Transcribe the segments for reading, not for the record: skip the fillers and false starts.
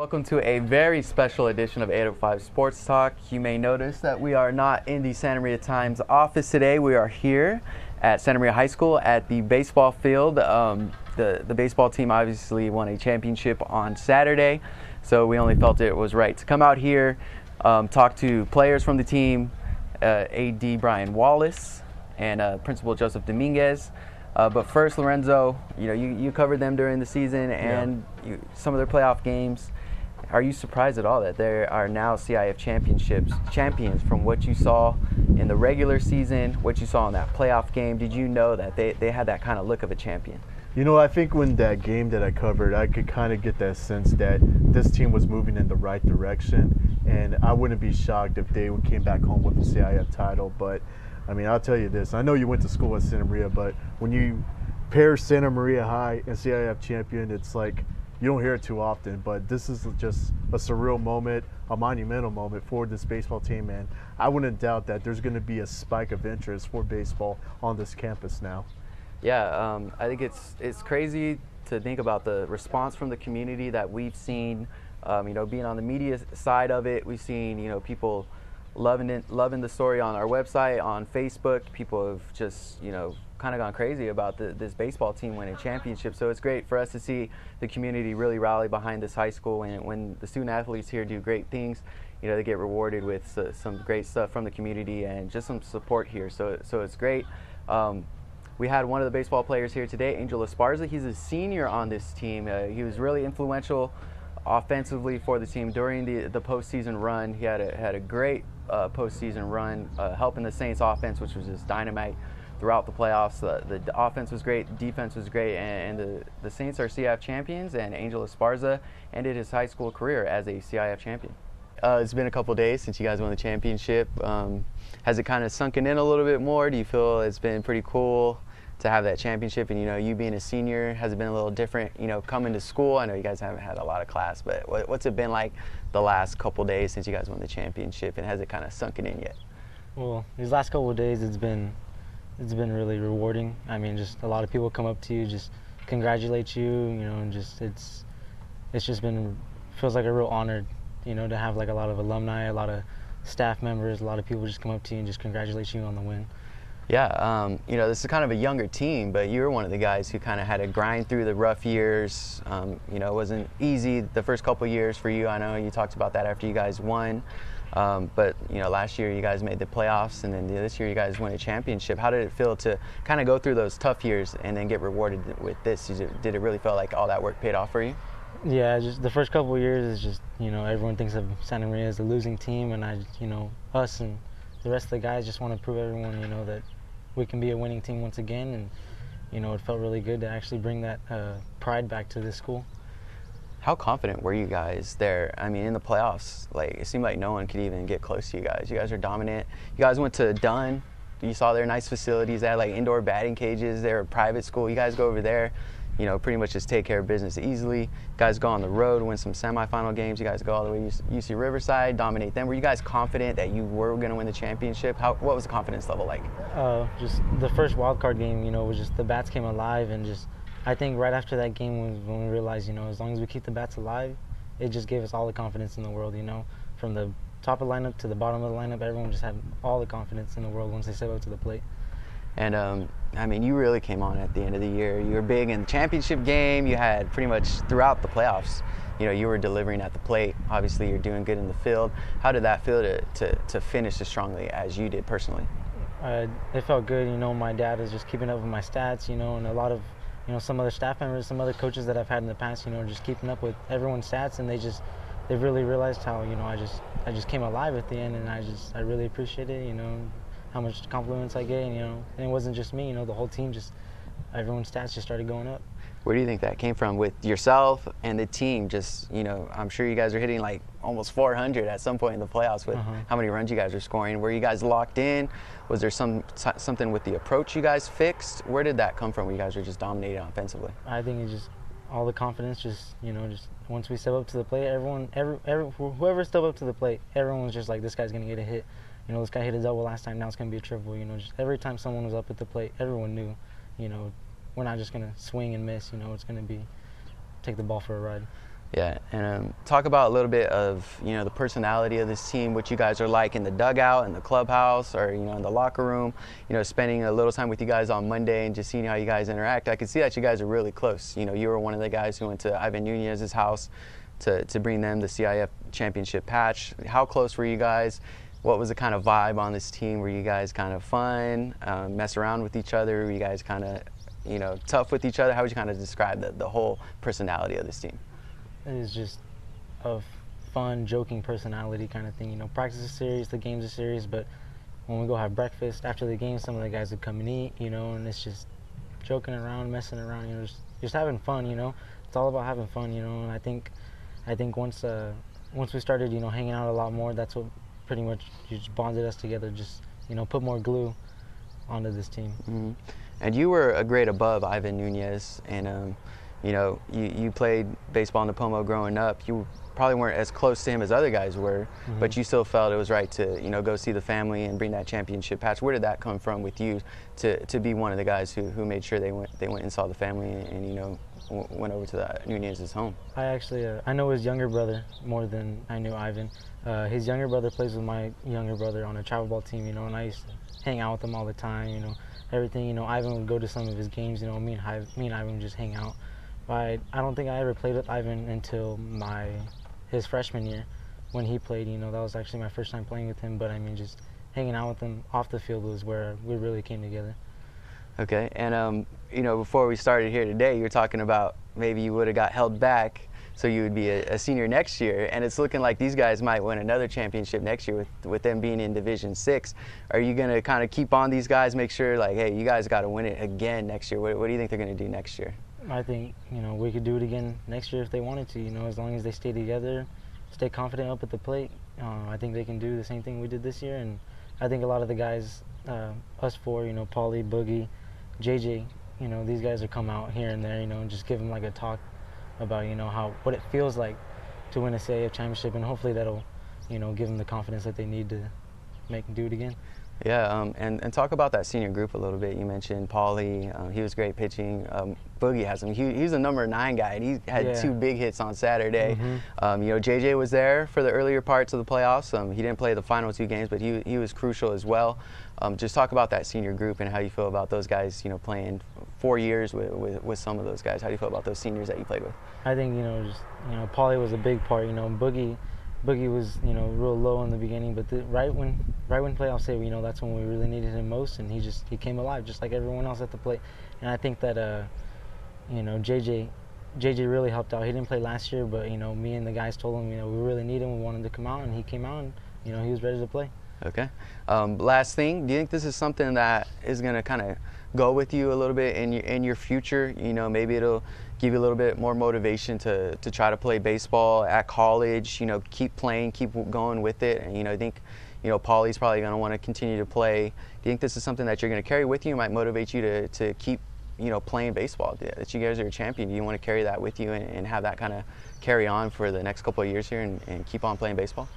Welcome to a very special edition of 805 Sports Talk. You may notice that we are not in the Santa Maria Times office today. We are here at Santa Maria High School at the baseball field. The baseball team obviously won a championship on Saturday, so we only felt it was right to come out here, talk to players from the team, AD Brian Wallace and Principal Joseph Dominguez. But first, Lorenzo, you covered them during the season and some of their playoff games. Are you surprised at all that they are now CIF champions from what you saw in the regular season, what you saw in that playoff game? Did you know that they had that kind of look of a champion? I think when that game that I covered, I could kind of get that sense that this team was moving in the right direction, and I wouldn't be shocked if they came back home with the CIF title. But I mean, I'll tell you this. I know you went to school at Santa Maria, but when you pair Santa Maria High and CIF champion, it's like you don't hear it too often. But this is just a surreal moment, a monumental moment for this baseball team, and I wouldn't doubt that there's going to be a spike of interest for baseball on this campus now. Yeah, I think it's crazy to think about the response from the community that we've seen. Being on the media side of it, we've seen people loving the story on our website, on Facebook. People have just kind of gone crazy about this baseball team winning championship. So it's great for us to see the community really rally behind this high school, and when the student athletes here do great things, they get rewarded with some great stuff from the community and just some support here. So it's great. We had one of the baseball players here today, Angel Esparza. He's a senior on this team. He was really influential offensively for the team during the postseason run. He had a great postseason run, helping the Saints offense, which was just dynamite throughout the playoffs. The offense was great, defense was great, and the Saints are CIF champions, and Angel Esparza ended his high school career as a CIF champion. It's been a couple days since you guys won the championship. Has it kind of sunken in a little bit more? Do you feel it's been pretty cool to have that championship? And you being a senior, has it been a little different, coming to school? I know you guys haven't had a lot of class, but what's it been like the last couple days since you guys won the championship, and has it kind of sunken in yet? Well, these last couple of days, it's been really rewarding. I mean, just a lot of people come up to you, just congratulate you, and just it's just been, feels like a real honor, to have like a lot of alumni, a lot of staff members, a lot of people just come up to you and just congratulate you on the win. Yeah, this is kind of a younger team, but you were one of the guys who kind of had to grind through the rough years. It wasn't easy the first couple years for you. I know you talked about that after you guys won. But last year you guys made the playoffs, and then this year you guys won a championship. How did it feel to kind of go through those tough years and then get rewarded with this? Did it really feel like all that work paid off for you? Yeah, just the first couple of years is just, everyone thinks of Santa Maria as a losing team, and us and the rest of the guys just want to prove everyone, that we can be a winning team once again, and it felt really good to actually bring that pride back to this school. How confident were you guys there? I mean, in the playoffs, it seemed like no one could even get close to you guys. You guys are dominant. You guys went to Dunn. You saw their nice facilities. They had indoor batting cages. They're a private school. You guys go over there, pretty much just take care of business easily. You guys go on the road, win some semifinal games. You guys go all the way to UC Riverside, dominate them. Were you guys confident that you were going to win the championship? What was the confidence level like? Just the first wild card game, was just the bats came alive, and just I think right after that game when we realized, as long as we keep the bats alive, it just gave us all the confidence in the world, From the top of the lineup to the bottom of the lineup, everyone just had all the confidence in the world once they stepped up to the plate. And, you really came on at the end of the year. You were big in the championship game. You had pretty much throughout the playoffs, you were delivering at the plate. Obviously, you're doing good in the field. How did that feel to finish as strongly as you did personally? It felt good. My dad is just keeping up with my stats, and a lot of, some other staff members, some other coaches that I've had in the past, just keeping up with everyone's stats, and they really realized how, I just came alive at the end, and I really appreciate it, how much compliments I get, and it wasn't just me, the whole team, everyone's stats just started going up. Where do you think that came from with yourself and the team? Just, I'm sure you guys are hitting almost 400 at some point in the playoffs with how many runs you guys are scoring. Were you guys locked in? Was there something with the approach you guys fixed? Where did that come from where you guys were just dominating offensively? I think it's just all the confidence, just once we step up to the plate, whoever stepped up to the plate, everyone was just like, this guy's going to get a hit. This guy hit a double last time, now it's going to be a triple. Just every time someone was up at the plate, everyone knew, we're not just going to swing and miss, it's going to be take the ball for a ride. Yeah, and talk about a little bit of, you know, the personality of this team, what you guys are like in the dugout, in the clubhouse, or, you know, in the locker room. You know, spending a little time with you guys on Monday and just seeing how you guys interact. I could see that you guys are really close. You know, you were one of the guys who went to Ivan Nunez's house to bring them the CIF championship patch. How close were you guys? What was the kind of vibe on this team? Were you guys kind of fun, mess around with each other? Were you guys kind of, you know, tough with each other? How would you kind of describe the whole personality of this team? It is just a fun, joking personality kind of thing. You know, practice is serious, the games are serious, but when we go have breakfast after the game, some of the guys would come and eat, you know, and it's just joking around, messing around, you know, just having fun, you know. It's all about having fun, you know, and I think once we started, you know, hanging out a lot more, that's what pretty much just bonded us together, just, you know, put more glue onto this team. Mm-hmm. And you were a grade above Ivan Nunez, and you know, you played baseball in Napomo growing up. You probably weren't as close to him as other guys were, but you still felt it was right to, you know, go see the family and bring that championship patch. Where did that come from with you to be one of the guys who made sure they went and saw the family and you know, went over to the Nunez's home? I actually, I know his younger brother more than I knew Ivan. His younger brother plays with my younger brother on a travel ball team, you know, and I used to hang out with him all the time, you know, everything, you know. Ivan would go to some of his games, you know, me and Ivan would just hang out. But I don't think I ever played with Ivan until his freshman year when he played, you know. That was actually my first time playing with him, but I mean, just hanging out with him off the field was where we really came together. Okay, and you know, before we started here today, you were talking about maybe you would have got held back so you would be a senior next year, and it's looking like these guys might win another championship next year with them being in Division 6. Are you going to kind of keep on these guys, make sure like, hey, you guys got to win it again next year? What do you think they're going to do next year? I think, you know, we could do it again next year if they wanted to, you know, as long as they stay together, stay confident up at the plate. I think they can do the same thing we did this year, and I think a lot of the guys, us four, you know, Paulie, Boogie, JJ, you know, these guys will come out here and there, you know, and just give them like a talk about, you know, what it feels like to win a CIF championship, and hopefully that'll, you know, give them the confidence that they need to do it again. Yeah, and talk about that senior group a little bit. You mentioned Paulie, he was great pitching. Boogie has him. He's a number 9 guy, and he had 2 big hits on Saturday. You know, JJ was there for the earlier parts of the playoffs. He didn't play the final 2 games, but he was crucial as well. Just talk about that senior group and how you feel about those guys, you know, playing 4 years with some of those guys. How do you feel about those seniors that you played with? I think, you know, just, you know, Paulie was a big part. You know, Boogie was, you know, real low in the beginning, but right when playoffs hit, you know, that's when we really needed him most, and he came alive just like everyone else at the plate. And I think that you know, JJ really helped out. He didn't play last year, but, you know, me and the guys told him, you know, we really need him, we wanted to come out, and he came out, and, you know, he was ready to play. Okay. Last thing, do you think this is something that is going to kind of go with you a little bit in your future? You know, maybe it'll give you a little bit more motivation to try to play baseball at college, you know, keep playing, keep going with it. And, you know, I think, you know, Paulie's probably going to want to continue to play. Do you think this is something that you're going to carry with you, might motivate you to keep, you know, playing baseball? That you guys are a champion. Do you want to carry that with you and have that kind of carry on for the next couple of years here and keep on playing baseball?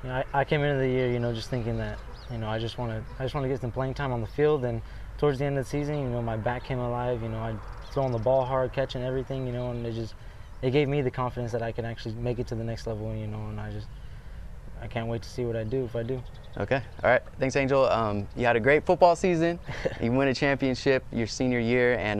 You know, I came into the year, you know, just thinking that, you know, I just want to get some playing time on the field, and towards the end of the season, you know, my back came alive. You know, I throwing the ball hard, catching everything, you know, and it gave me the confidence that I can actually make it to the next level, you know, and I can't wait to see what I do if I do. Okay. All right. Thanks, Angel. You had a great football season. You won a championship your senior year, and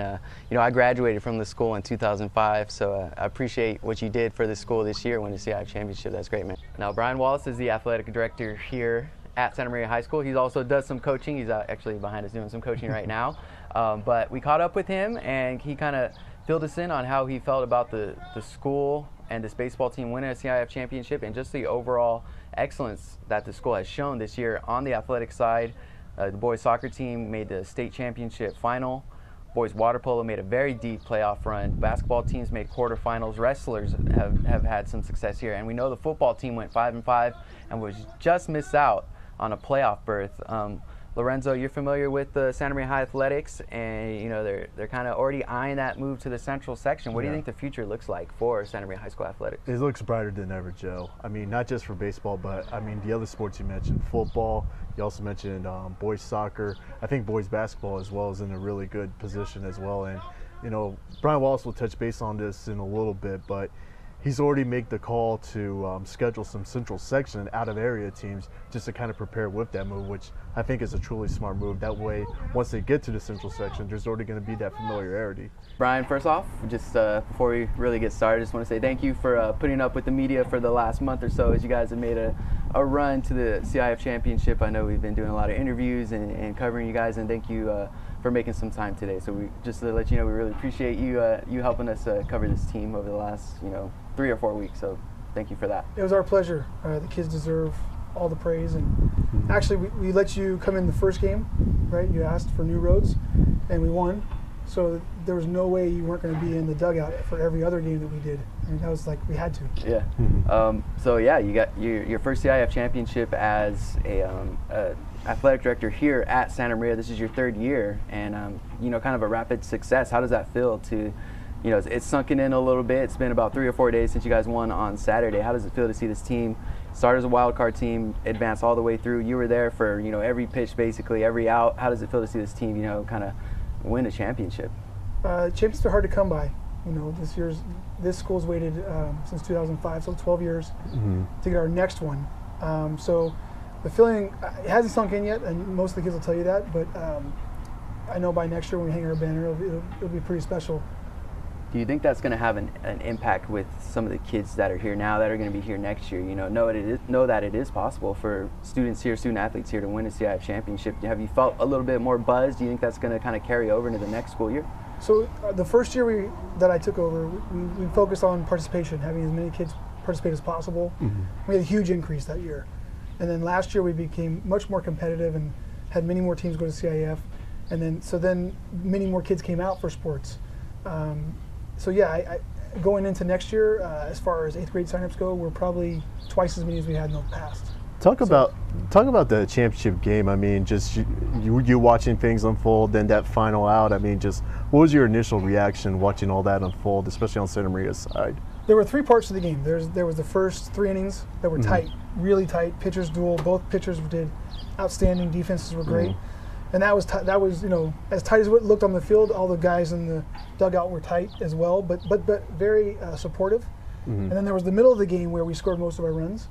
you know, I graduated from the school in 2005, so I appreciate what you did for the school this year, winning the CIF championship. That's great, man. Now, Brian Wallace is the athletic director here at Santa Maria High School. He also does some coaching. He's actually behind us doing some coaching right now. But we caught up with him, and he kind of filled us in on how he felt about the school and this baseball team winning a CIF championship, and just the overall excellence that the school has shown this year on the athletic side. The boys soccer team made the state championship final. Boys water polo made a very deep playoff run. Basketball teams made quarterfinals. Wrestlers have had some success here. And we know the football team went 5-5 and was just missed out on a playoff berth. Lorenzo, you're familiar with the Santa Maria High Athletics, and you know they're kind of already eyeing that move to the central section. What do you think the future looks like for Santa Maria High School athletics? It looks brighter than ever, Joe. I mean, not just for baseball, but I mean the other sports you mentioned, football. You also mentioned boys soccer. I think boys basketball as well is in a really good position as well. And you know, Brian Wallace will touch base on this in a little bit, but he's already made the call to schedule some central section out of area teams just to kind of prepare with that move, which I think is a truly smart move. That way, once they get to the central section, there's already going to be that familiarity. Brian, first off, just before we really get started, I just want to say thank you for putting up with the media for the last month or so as you guys have made a run to the CIF championship. I know we've been doing a lot of interviews and covering you guys, and thank you for making some time today. So we just to let you know, we really appreciate you you helping us cover this team over the last 3 or 4 weeks. So thank you for that. It was our pleasure. The kids deserve all the praise, and actually we let you come in the first game, right? You asked for new roads, and we won. So there was no way you weren't going to be in the dugout for every other game that we did. I mean, that was like, we had to. Yeah. So yeah, you got your first CIF championship as a athletic director here at Santa Maria. This is your 3rd year, and kind of a rapid success. How does that feel to, it's sunken in a little bit. It's been about 3 or 4 days since you guys won on Saturday. How does it feel to see this team start as a wild card team, advance all the way through? You were there for every pitch, basically every out. How does it feel to see this team kind of win a championship? Championships are hard to come by. This school's waited since 2005, so 12 years to get our next one. So the feeling, it hasn't sunk in yet, and most of the kids will tell you that, but I know by next year when we hang our banner, it'll be pretty special. Do you think that's going to have an impact with some of the kids that are here now that are going to be here next year? Know that it is possible for student athletes here to win a CIF championship. Have you felt a little bit more buzz? Do you think that's going to kind of carry over into the next school year? So the first year that I took over, we focused on participation, having as many kids participate as possible. We had a huge increase that year. And then last year we became much more competitive and had many more teams go to CIF. And then many more kids came out for sports. So yeah, going into next year, as far as 8th grade signups go, we're probably twice as many as we had in the past. Talk about the championship game. I mean, just you watching things unfold, then that final out. I mean, just what was your initial reaction watching all that unfold, especially on Santa Maria's side? There were 3 parts to the game. There was the first 3 innings that were tight, really tight. Pitchers duel. Both pitchers did outstanding. Defenses were great. And that was as tight as it looked on the field. All the guys in the dugout were tight as well, but very supportive. And then there was the middle of the game where we scored most of our runs,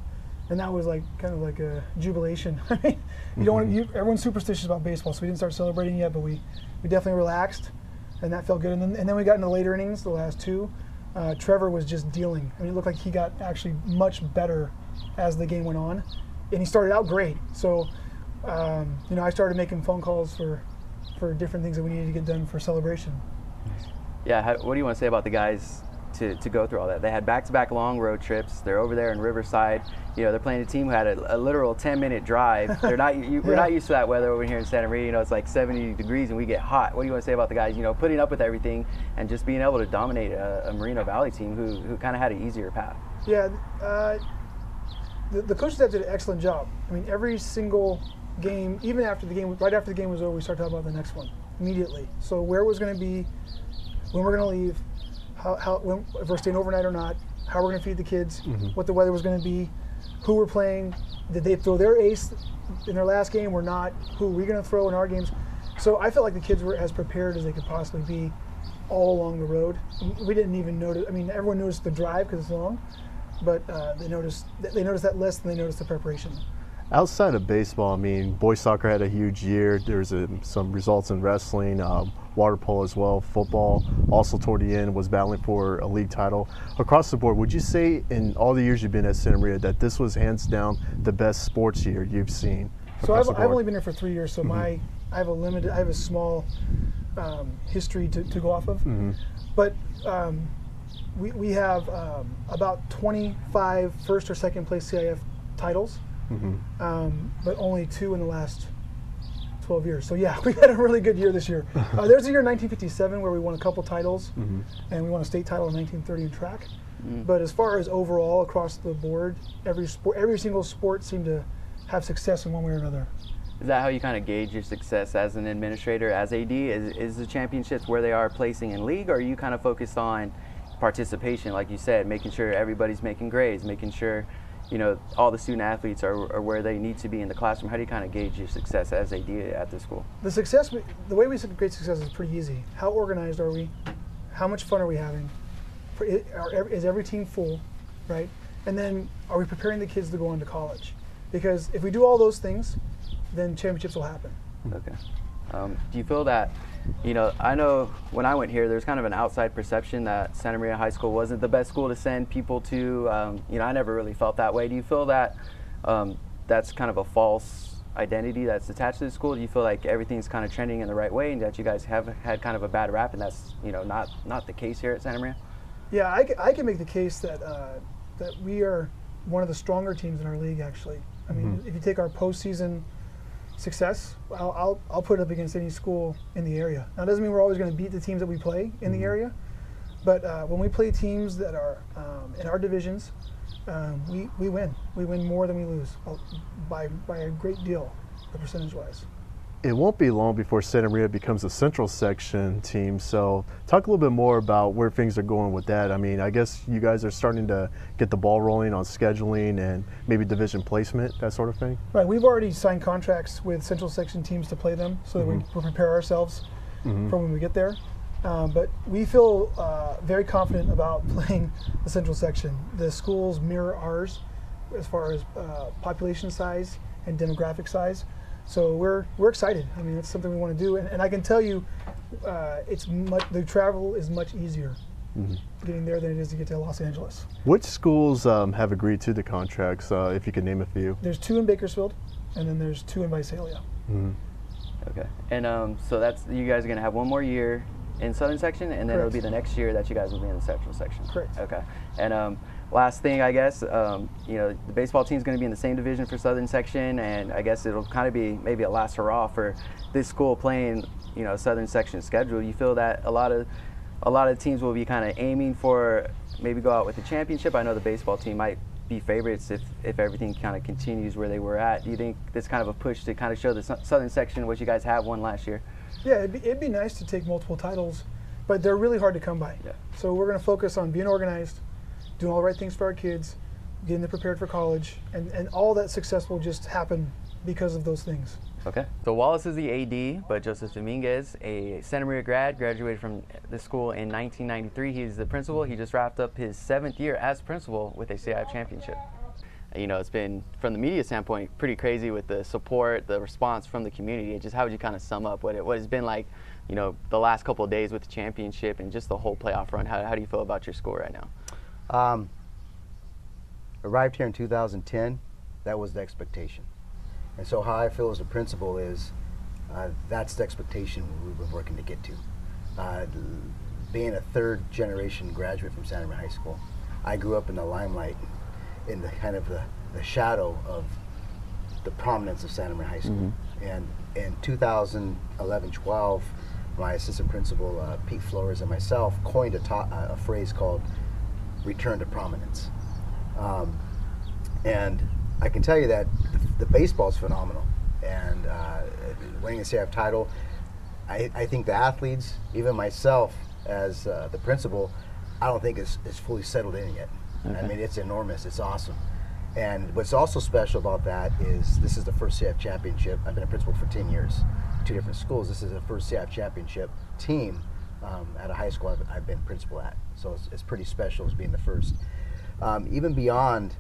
and that was kind of like a jubilation. I mean, you don't want everyone's superstitious about baseball, so we didn't start celebrating yet, but we definitely relaxed, and that felt good. And then we got into the later innings, the last 2. Trevor was just dealing. I mean, it looked like he got actually much better as the game went on, and he started out great. So. I started making phone calls for different things that we needed to get done for celebration. Yeah, what do you want to say about the guys to go through all that? They had back-to-back long road trips. They're over there in Riverside. They're playing a team who had a literal 10-minute drive. We're not used to that weather over here in Santa Maria. It's like 70 degrees and we get hot. What do you want to say about the guys, putting up with everything and just being able to dominate a Moreno Valley team who kind of had an easier path? Yeah, the coaches have did an excellent job. I mean, every single game, even after the game, right after the game was over, we started talking about the next one immediately. So where it was going to be, when we're going to leave, if we're staying overnight or not, how we're going to feed the kids, what the weather was going to be, who we're playing, did they throw their ace in their last game or not, who are we going to throw in our games. So I felt like the kids were as prepared as they could possibly be all along the road. We didn't even notice, I mean, everyone noticed the drive because it's long, but they noticed that list and they noticed the preparation. Outside of baseball, I mean, boys soccer had a huge year. There's some results in wrestling, water polo as well, football. Also toward the end was battling for a league title. Across the board, would you say in all the years you've been at Santa Maria that this was hands down the best sports year you've seen? So I've only been here for 3 years, so I have a small history to go off of. But we have about 25 first or second place CIF titles. But only 2 in the last 12 years. So yeah, we had a really good year this year. There's a year in 1957 where we won a couple titles, and we won a state title in 1930 in track. But as far as overall across the board, every single sport seemed to have success in one way or another. Is that how you kind of gauge your success as an administrator, as AD? Is the championships where they are placing in league, or are you kind of focused on participation, like you said, making sure everybody's making grades, making sure all the student athletes are where they need to be in the classroom? How do you kind of gauge your success as AD at the school? The way we grade success is pretty easy. How organized are we? How much fun are we having? Is every team full, right? And then are we preparing the kids to go on to college? Because if we do all those things, then championships will happen. Okay. Do you feel that, I know when I went here, there's kind of an outside perception that Santa Maria High School wasn't the best school to send people to. I never really felt that way. Do you feel that that's kind of a false identity that's attached to the school? Do you feel like everything's kind of trending in the right way and that you guys have had kind of a bad rap and that's, not the case here at Santa Maria? Yeah, I can make the case that that we are one of the stronger teams in our league, actually. I mean, if you take our postseason success, I'll put it up against any school in the area. Now, it doesn't mean we're always going to beat the teams that we play in the area, but when we play teams that are in our divisions, we win. We win more than we lose by a great deal, percentage-wise. It won't be long before Santa Maria becomes a Central Section team, so talk a little bit more about where things are going with that. I mean, I guess you guys are starting to get the ball rolling on scheduling and maybe division placement, that sort of thing? Right, we've already signed contracts with Central Section teams to play them so that we prepare ourselves for when we get there. But we feel very confident about playing the Central Section. The schools mirror ours as far as population size and demographic size. So we're excited. I mean, it's something we want to do, and I can tell you, the travel is much easier getting there than it is to get to Los Angeles. Which schools have agreed to the contracts? If you could name a few. There's 2 in Bakersfield, and then there's 2 in Visalia. Okay, and so that's you guys are going to have one more year in Southern Section, and then it'll be the next year that you guys will be in the Central Section. Correct. Okay, and last thing, I guess, the baseball team's going to be in the same division for Southern Section, and I guess it'll kind of be maybe a last hurrah for this school playing, Southern Section schedule. You feel that a lot of teams will be kind of aiming for maybe go out with the championship. I know the baseball team might be favorites if everything kind of continues where they were at. Do you think this kind of a push to kind of show the Southern Section what you guys have won last year? Yeah, it'd be nice to take multiple titles, but they're really hard to come by. Yeah. So we're going to focus on being organized, doing all the right things for our kids, getting them prepared for college, and all that success will just happen because of those things. Okay. So Wallace is the AD, but Joseph Dominguez, a Santa Maria grad, graduated from the school in 1993. He's the principal. He just wrapped up his 7th year as principal with a CIF championship. It's been, from the media standpoint, pretty crazy with the support, the response from the community. Just how would you kind of sum up what it's been like, the last couple of days with the championship and just the whole playoff run? How do you feel about your school right now? Arrived here in 2010, that was the expectation. And so how I feel as a principal is that's the expectation we've been working to get to. Being a 3rd generation graduate from Santa Maria High School, I grew up in the limelight, in the kind of the shadow of the prominence of Santa Maria High School. And in 2011-12, my assistant principal, Pete Flores, and myself coined a phrase called return to prominence. And I can tell you that the baseball is phenomenal, and winning a CIF title, I think the athletes, even myself as the principal, I don't think is fully settled in yet. Okay. I mean, it's enormous, it's awesome. And what's also special about that is this is the first CIF championship. I've been a principal for 10 years, 2 different schools. This is the first CIF championship team at a high school I've been principal at. So it's pretty special as being the first. Even beyond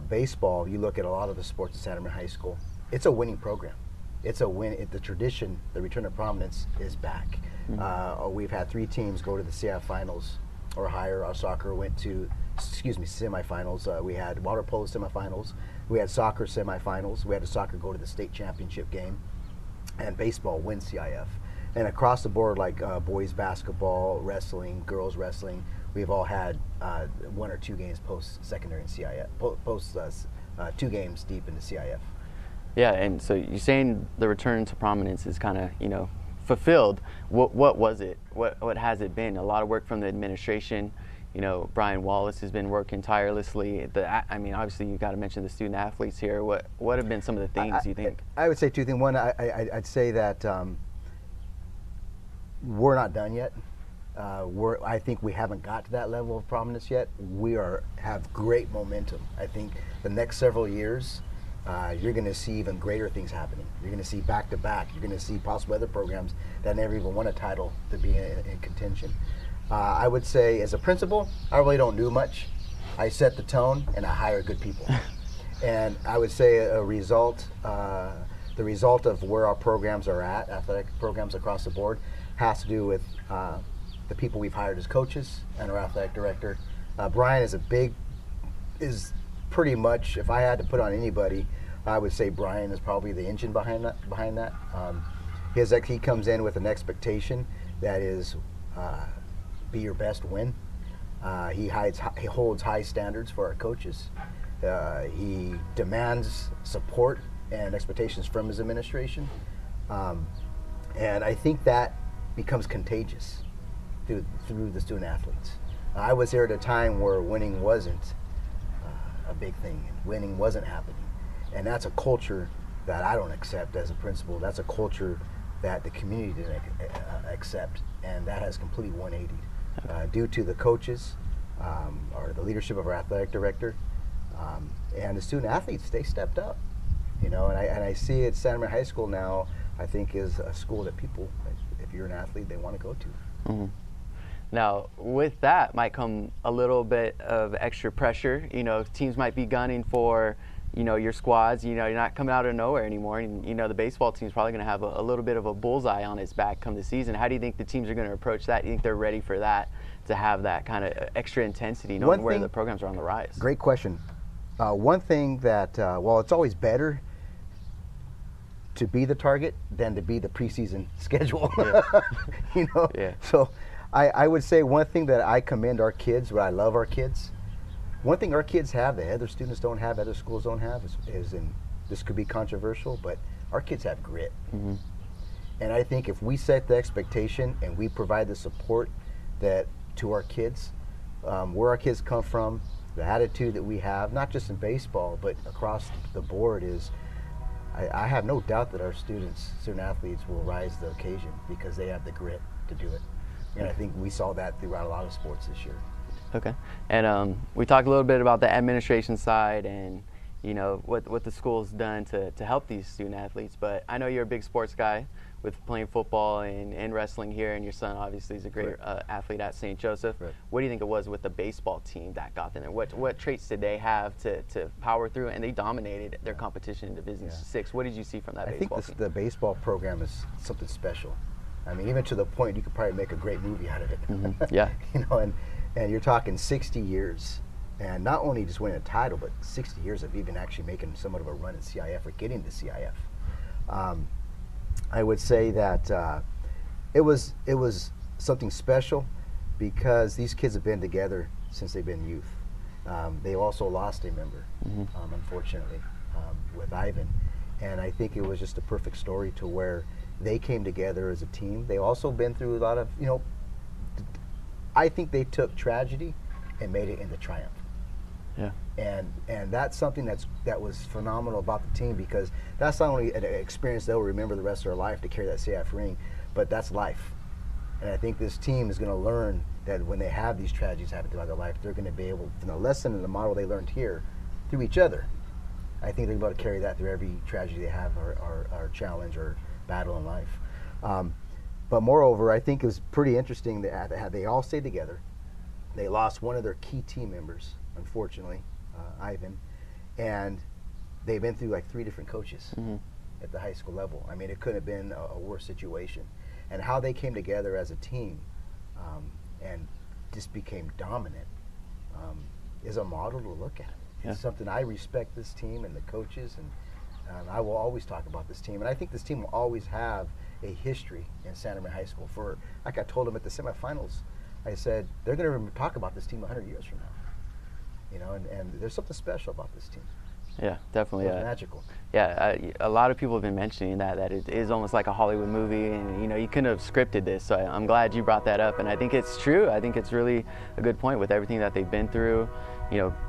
baseball, you look at a lot of the sports at Santa Maria High School, it's a winning program. It's a win. The tradition, the return to prominence is back. We've had 3 teams go to the CIF finals or higher. Our soccer went to, semifinals. We had water polo semifinals. We had soccer semifinals. We had the soccer go to the state championship game, and baseball win CIF. And across the board, like boys basketball, wrestling, girls wrestling, we've all had 1 or 2 games post-secondary in CIF, post 2 games deep into CIF. Yeah, and so you're saying the return to prominence is kind of, fulfilled. What was it? What has it been? A lot of work from the administration. Brian Wallace has been working tirelessly. Obviously you got to mention the student athletes here. What have been some of the things you think? I would say 2 things. One, I'd say that we're not done yet. I think we haven't got to that level of prominence yet. We have great momentum. I think the next several years, you're going to see even greater things happening. You're going to see back-to-back. You're going to see possible other programs that never even won a title to be in contention. I would say as a principal, I really don't do much. I set the tone and I hire good people. And I would say the result of where our programs are at, athletic programs across the board, has to do with the people we've hired as coaches and our athletic director. Brian is pretty much, if I had to put on anybody, I would say Brian is probably the engine behind that. He comes in with an expectation that is be your best, win. He holds high standards for our coaches. He demands support and expectations from his administration. And I think that becomes contagious through the student athletes. I was here at a time where winning wasn't a big thing, and winning wasn't happening. And that's a culture that I don't accept as a principal. That's a culture that the community didn't accept, and that has completely 180 due to the coaches or the leadership of our athletic director and the student athletes. They stepped up, and I see it. Santa Maria High School now, I think, is a school that people, if you're an athlete, they want to go to. Mm-hmm. Now, with that might come a little bit of extra pressure. Teams might be gunning for, your squads. You're not coming out of nowhere anymore. And, the baseball team's probably going to have a little bit of a bullseye on its back come the season. How do you think the teams are going to approach that? Do you think they're ready for that, to have that kind of extra intensity, knowing where the programs are on the rise? Great question. One thing that, while it's always better to be the target than to be the preseason schedule, Yeah. So I would say one thing that I commend our kids, what I love our kids, one thing our kids have that other students don't have, other schools don't have, is and this could be controversial, but our kids have grit. Mm-hmm. And I think if we set the expectation and we provide the support that to our kids, where our kids come from, the attitude that we have, not just in baseball, but across the board, is I have no doubt that our student athletes will rise to the occasion because they have the grit to do it. And I think we saw that throughout a lot of sports this year. Okay. And we talked a little bit about the administration side and, what the school's done to help these student athletes. But I know you're a big sports guy with playing football and wrestling here, and your son obviously is a great athlete at St. Joseph. Right. What do you think it was with the baseball team that got them there? What traits did they have to power through? And they dominated their competition in Division 6. What did you see from that baseball team? I think the baseball program is something special. I mean, even to the point you could probably make a great movie out of it. Mm-hmm. Yeah. And you're talking 60 years, and not only just winning a title, but 60 years of even actually making somewhat of a run at CIF or getting to CIF. I would say that it was something special because these kids have been together since they've been youth. They also lost a member, unfortunately, with Ivan, and I think it was just a perfect story to where they came together as a team. They've also been through a lot of, I think they took tragedy and made it into triumph. Yeah. And that's something that was phenomenal about the team, because that's not only an experience they'll remember the rest of their life to carry that CIF ring, but that's life. And I think this team is going to learn that when they have these tragedies happen throughout their life, they're going to be able, from the lesson and the model they learned here, through each other, I think they're able to carry that through every tragedy they have or challenge or battle in life. But moreover, I think it was pretty interesting that they all stayed together. They lost one of their key team members, unfortunately, Ivan, and they've been through like 3 different coaches at the high school level. I mean, it couldn't have been a worse situation. And how they came together as a team and just became dominant is a model to look at. It's something I respect this team and the coaches, and I will always talk about this team. And I think this team will always have a history in Santa Maria High School. For, like I told them at the semifinals, I said, they're going to talk about this team 100 years from now. And there's something special about this team. Yeah, definitely. It's magical. Yeah, a lot of people have been mentioning that it is almost like a Hollywood movie, and you couldn't have scripted this. So I'm glad you brought that up, and I think it's true. I think it's really a good point with everything that they've been through.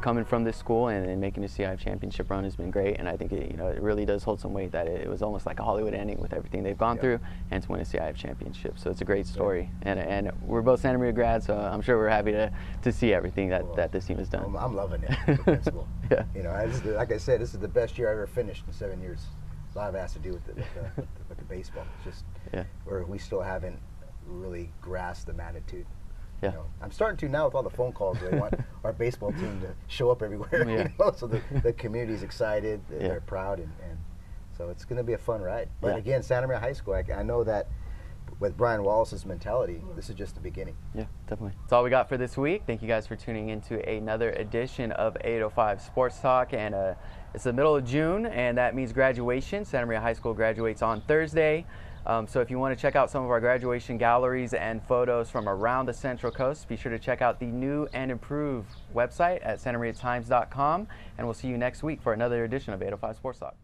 Coming from this school and making the CIF championship run has been great, and I think it really does hold some weight that it was almost like a Hollywood ending with everything they've gone through, and to win a CIF championship. So it's a great story, and we're both Santa Maria grads, so I'm sure we're happy to see everything that this team has done. I'm loving it, the principal. Yeah. Like I said, this is the best year I ever finished in 7 years. A lot of it has to do with the baseball. It's just where we still haven't really grasped the magnitude Yeah. You know, I'm starting to now with all the phone calls. They want our baseball team to show up everywhere. Yeah. You know? So the community's excited. They're proud, and so it's going to be a fun ride. But again, Santa Maria High School, I know that with Brian Wallace's mentality, this is just the beginning. Yeah, definitely. That's all we got for this week. Thank you guys for tuning into another edition of 805 Sports Talk. And it's the middle of June, and that means graduation. Santa Maria High School graduates on Thursday. So if you want to check out some of our graduation galleries and photos from around the Central Coast, be sure to check out the new and improved website at santamariatimes.com. And we'll see you next week for another edition of 805 Sports Talk.